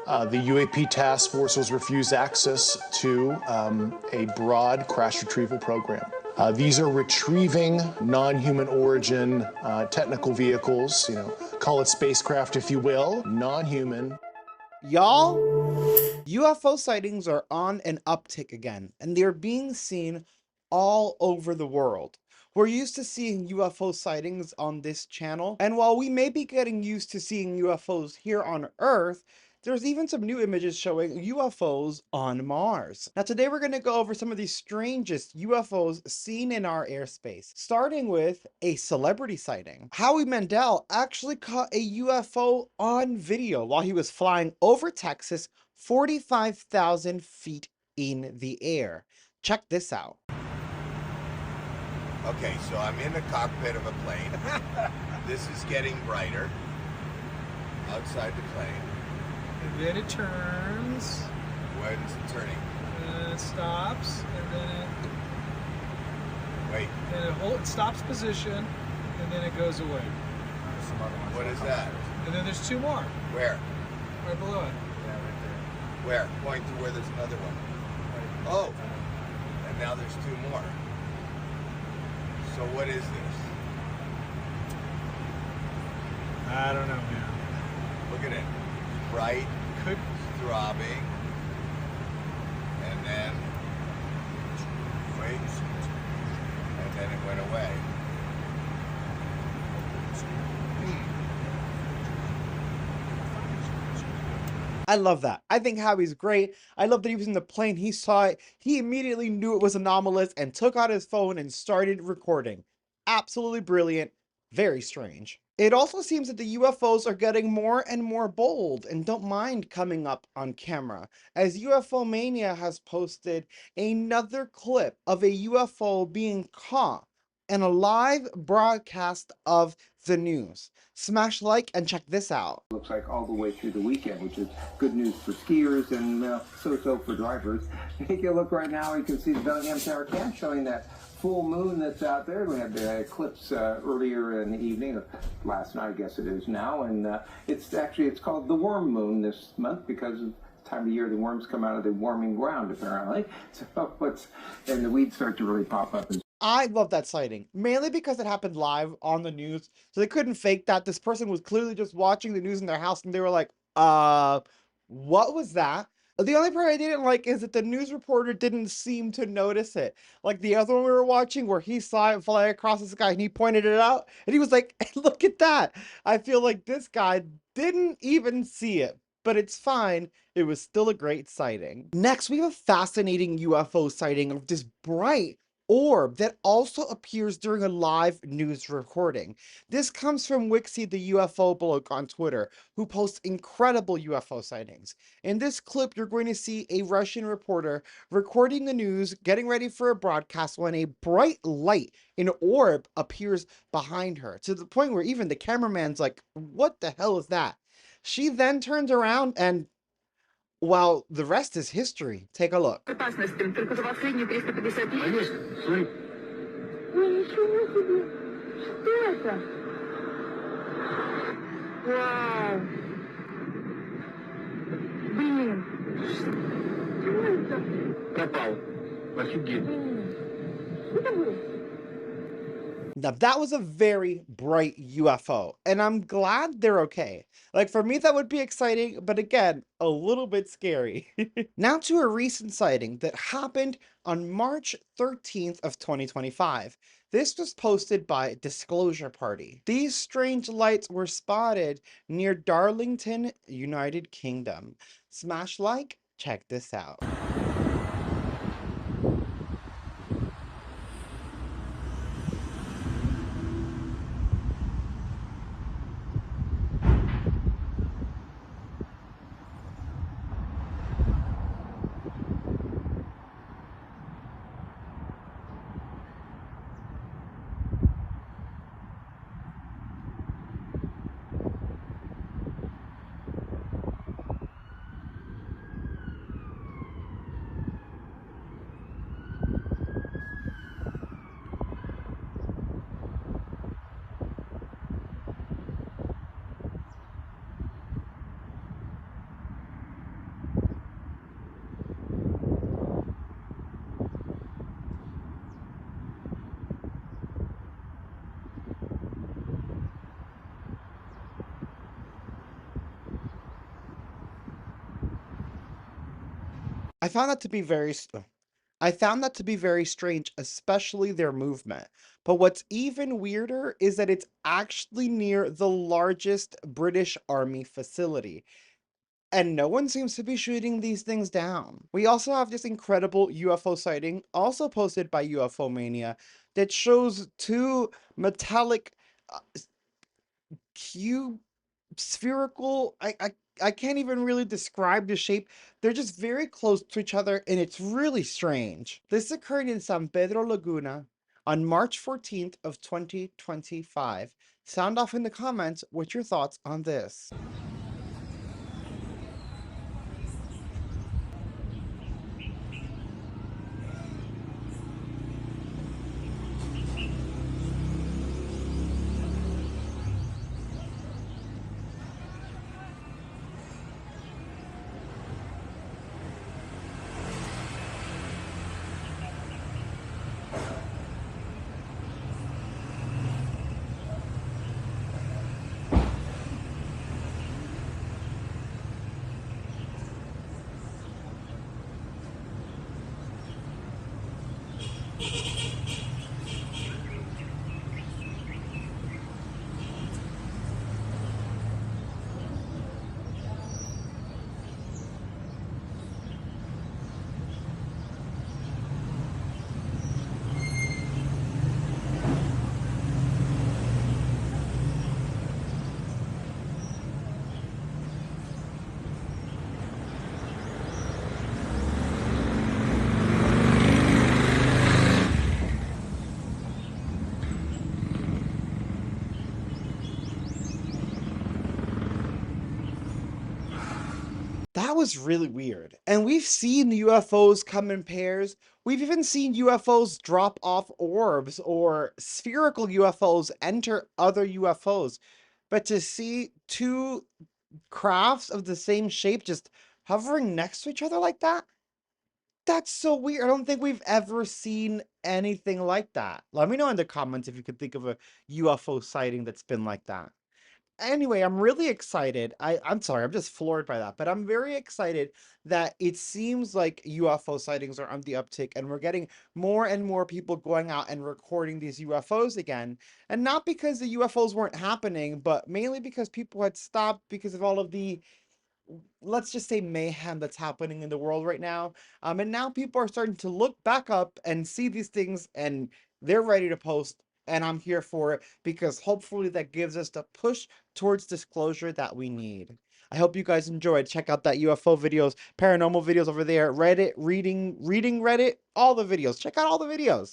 The UAP task force was refused access to a broad crash retrieval program. These are retrieving non-human origin technical vehicles, call it spacecraft if you will, non-human. Y'all, UFO sightings are on an uptick again, and they're being seen all over the world. We're used to seeing UFO sightings on this channel, and while we may be getting used to seeing UFOs here on Earth, there's even some new images showing UFOs on Mars. Now today we're going to go over some of the strangest UFOs seen in our airspace, starting with a celebrity sighting. Howie Mandel actually caught a UFO on video while he was flying over Texas 45,000 feet in the air. Check this out. Okay, so I'm in the cockpit of a plane. This is getting brighter outside the plane. And then it turns. When's it turning? It stops, and then Wait. it stops position, and then it goes away. What is that? And then there's two more Where? right below it. Where? Point to where there's another one. Oh, and now there's two more. So what is this? I don't know, man. Look at it. Bright, Could throbbing, and then wait, and then it went away. I love that. I think Howie's great. I love that he was in the plane. He saw it. He immediately knew it was anomalous and took out his phone and started recording. Absolutely brilliant. Very strange. It also seems that the UFOs are getting more and more bold and don't mind coming up on camera, as UFO Mania has posted another clip of a UFO being caught in a live broadcast of the news. Smash like and check this out. Looks like all the way through the weekend, which is good news for skiers and so-so for drivers. Take a look right now, you can see the Bellingham Tower cam showing that full moon that's out there. We had the eclipse earlier in the evening, last night I guess it is now, and it's called the worm moon this month because of the time of year the worms come out of the warming ground apparently. So and the weeds start to really pop up. I love that sighting, mainly because it happened live on the news, so they couldn't fake that. This person was clearly just watching the news in their house, and they were like, what was that? The only part I didn't like is that the news reporter didn't seem to notice it. Like the other one we were watching where he saw it fly across the sky and he pointed it out, and he was like, hey, look at that. I feel like this guy didn't even see it. But it's fine, it was still a great sighting. Next, we have a fascinating UFO sighting of this bright orb that also appears during a live news recording. This comes from Wixie, the UFO blog on Twitter, who posts incredible UFO sightings. In this clip, you're going to see a Russian reporter recording the news, getting ready for a broadcast when a bright light, an orb, appears behind her, to the point where even the cameraman's like, what the hell is that? She then turns around and, well, the rest is history. Take a look. Now that was a very bright UFO, and I'm glad they're okay. Like for me, that would be exciting, but again, a little bit scary. Now to a recent sighting that happened on March 13th of 2025. This was posted by Disclosure Party. These strange lights were spotted near Darlington, United Kingdom. Smash like, check this out. I found that to be I found that to be very strange, especially their movement. But what's even weirder is that it's actually near the largest British Army facility. And no one seems to be shooting these things down. We also have this incredible UFO sighting, also posted by UFO Mania, that shows two metallic uh, cube spherical. I can't even really describe the shape. They're just very close to each other, and it's really strange. This occurred in San Pedro Laguna on March 14th of 2025. Sound off in the comments with your thoughts on this. That was really weird. And we've seen UFOs come in pairs. We've even seen UFOs drop off orbs or spherical UFOs enter other UFOs. But to see two crafts of the same shape just hovering next to each other like that, that's so weird. I don't think we've ever seen anything like that. Let me know in the comments if you could think of a UFO sighting that's been like that. Anyway, I'm really excited. I'm sorry, I'm just floored by that, but I'm very excited that it seems like UFO sightings are on the uptick and we're getting more and more people going out and recording these UFOs again. And not because the UFOs weren't happening, but mainly because people had stopped because of all of the, let's just say, mayhem that's happening in the world right now. And now people are starting to look back up and see these things and they're ready to post. And I'm here for it because hopefully that gives us the push towards disclosure that we need. I hope you guys enjoyed. Check out that UFO videos, paranormal videos over there, Reddit, reading Reddit, all the videos. Check out all the videos.